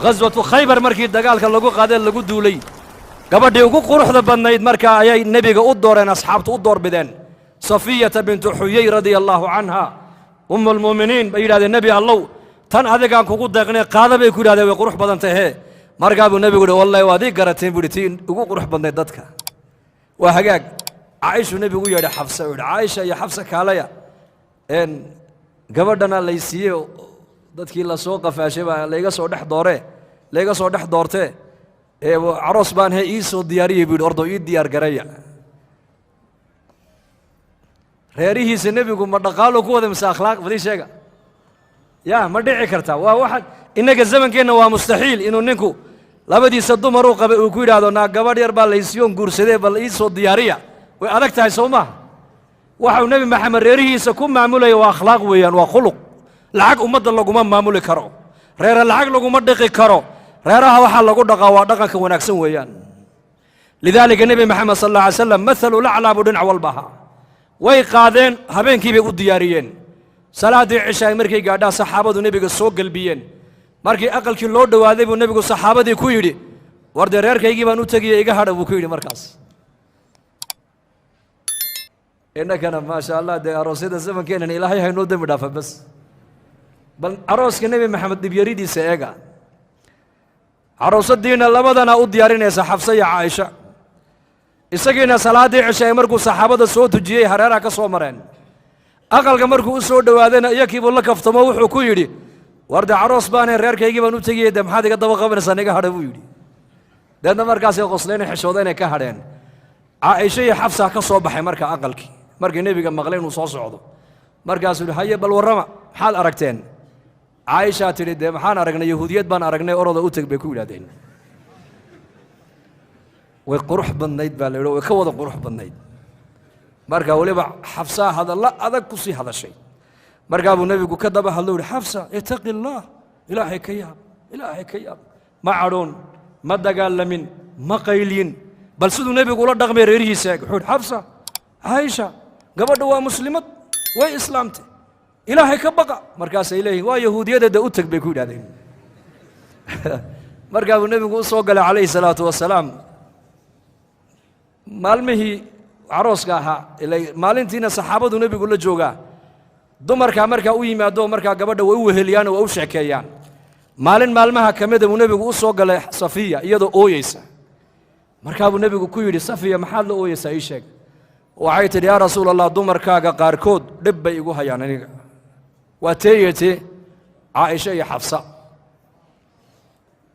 غزوة خيبر مركي دقال كان لقو قادين لقو دولي قبل يقو قروح ذا بنايد مركا أي النبي أدورين أصحابته أدور بدن صفية بنت حيي رضي الله عنها أم المؤمنين بيد هذا النبي الله تن هذا كان كوكو دقني قاده بيكون هذا وقروح بدن تهي مركا أبو النبي يقول والله وادي قرتين بولتين يقو قروح بدن دتك وحقاق عائشة النبي يقول يا حفصة عائشة يا حفصة كاليا إن قبلنا ليسيه dadkii la soo qafaashay baa leega soo dhex doortay aroos baan ii soo diyaariyay buu ordo ii diyaar garaya reerihiisa nabigu ma dhaqaalo ku wada mise akhlaaq wadii sheega yaa ma dhici karta waa waxa inaga zamankeena waa mustaxiil inuu ninku labadiisa dumar uu qabay uu ku yiraahdo na gabadh yar baa la isiyoon guursaday bal ii soo diyaariya way adag tahay Soomaa waxa nabi maxamed reerihiisa ku maamulay waa akhlaaq weeyaan waa khuluq lacag ummadda laguma maamuli karo reer lacag laguma dhaqi karo reeraha waxa lagu dhaqaa waa dhaqanka wanaagsan weeyaan lidaalika nabi maxamed sallallahu alayhi wasallam mathalu la'la budin walbaha way qaadeen habeenkii bay u diyaariyeen salaadii cishaa markay gaadhaan saxaabadu nabiga soo galbiyeen markii aqalkii loo dhawaaday buu nabigu saxaabadii ku yiri warda reerkaygii baan u tagayay iga hadha buu ku yiri markaas innakana ma sha Allah de aroosida zamankeena ilaahay haynoo dambi dhaafa bas bal arooska nabi maxamed dibyaridiisa eega aroosadiina labadana u diyaarinaysa Xafsa iyo Aisha isagiina salaadii cishaa markuu saxaabada soo tujiyay hareeraha ka soo mareen aqalka markuu u soo dhawaadayna iyakii buu la kaftamo wuxuu ku yiri warda aroos baan reerkaygii baan u tagayay de maxaad iga daba qabanaysaa niga hadha buu yiri dadna markaas ay qosleen xishoodeen ka hadheen Aisha iyo Xafsa ka soo baxay marka aqalkii markii nabiga maqleen uu soo socdo markaas uu haye bal warrama maxaad aragteen Aisha tiri de maxaan aragnay yahuudiyad baan aragnay orada u tag bay ku yiraahdeen way qurux badnayd baa leeyahay way ka wada qurux badnayd marka waliba Xafsa hadalla adag ku sii hadashay marka uu nabigu ka daba hadlay Xafsa ittaqillah ilaahay ka yaab ma caroon ma dagaalamin ma qaylin bal sidoo nabigu la dhaqmay reerihiisa wuxuu Xafsa Aisha gabadhu waa muslimad way islaamtay ilaahay ka baqa markaas ay leeyihiin waa yahuudiyada u tag bay ku yiraahdeen marka uu nabigu soo galay calayhi salaatu wasalaam maalmihii arooska ahaa ilaa maalintiina saxaabadu nabigu la joogaa dumarka marka u yimaado marka gabadha way u weheliyaan oo u sheekeeyaan maalin maalmaha kamid ah nabigu soo galay Safiya iyadoo ooyeysa marka uu nabigu ku yiri Safiya maxaad la ooyeysaa ii sheeg waxay tiri yaa rasuulallah dumarkaaga qaarkood dhib bay igu hayaan aniga واتيتي عائشة يا حفصة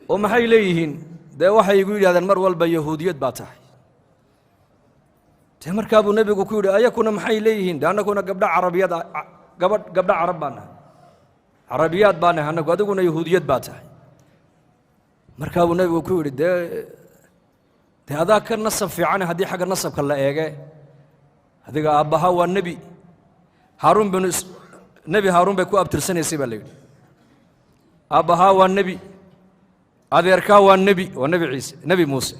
وما حي ليهن ده واحد يقول هذا المر والبا يهودية باتح تمر كابو النبي يقول أيكون محي ليهن ده أنا كنا قبل عربيات قبل عرب بانا عربيات بانا أنا قد كنا يهودية باتح مركب النبي يقول ده هذا كان نصب في عنه هذه حاجة نصب كلا إيجا هذا أبها والنبي هارون بن نبي هارون بيكو أبترسني سيبا لي أبها والنبي أذيركا والنبي والنبي عيسى نبي موسى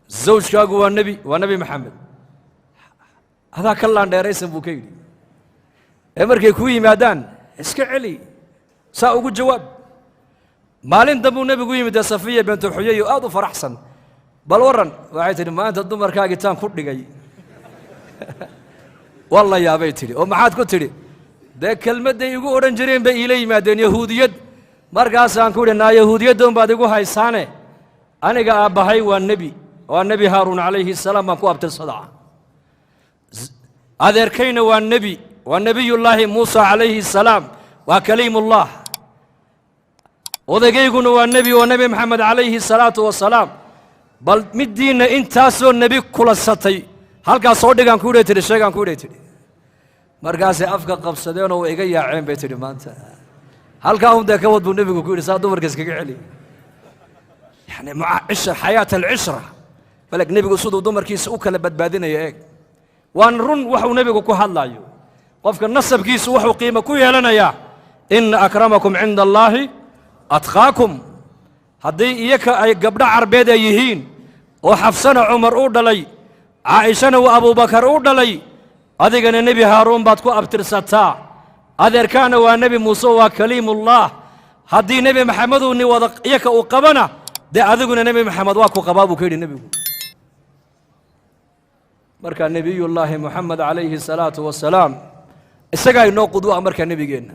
زوج كاغو والنبي والنبي محمد هذا كلا عند رئيس بوكيل أمريكا كوي مادان اسكع علي سأقول جواب مالين دمو نبي كوي مدى صفية بنت حيي وآدو فرحسن بل ورن وعيتني ما أنت الضمر كاغي تان كل جاي والله يا بيتي ومحاد قلت لي ده كلمة ده يقول أورنجرين بإلي ما دين يهودية مركز أنكود إن يهودية دون بعد يقول هاي سنة أنا جا أبهاي والنبي هارون عليه السلام ما كوابت الصداع هذا كين والنبي الله موسى عليه السلام وكليم الله وده يقول والنبي محمد عليه الصلاة والسلام بل مدينا إنت سو النبي كل السطي هل كصادق أنكود تري شيء أنكود تري مركز أفكار قبضنا وإيجي عين بيتنا ما أنت هل كهم ده كود بالنبي يقول صادق مركز كعلي يعني مع عشرة حياة العشرة فلك نبي صدق دمر كيس أكل بدبادنا ياك وانرن وحو نبي كو هلايو قفك النصب كيس وحو قيمة كوي لنا يا إن أكرمكم عند الله أتقاكم هدي إياك قبل عربيدة يهين وحفصنا عمر أودلي عائشة وأبو بكر أودلي هذا كان النبي هارون باتكو أبتر ستا هذا كان والنبي موسى وكليم الله haddii nebi maxamed uu ni wada iyaka uu qabana dee adiguna nebi maxamed waa ku qabaa buu ka yidhi nebigu marka nebiyullaahi moxamed calayhi salaatu wasalaam isagaa inoo qudwa marka nebigeenna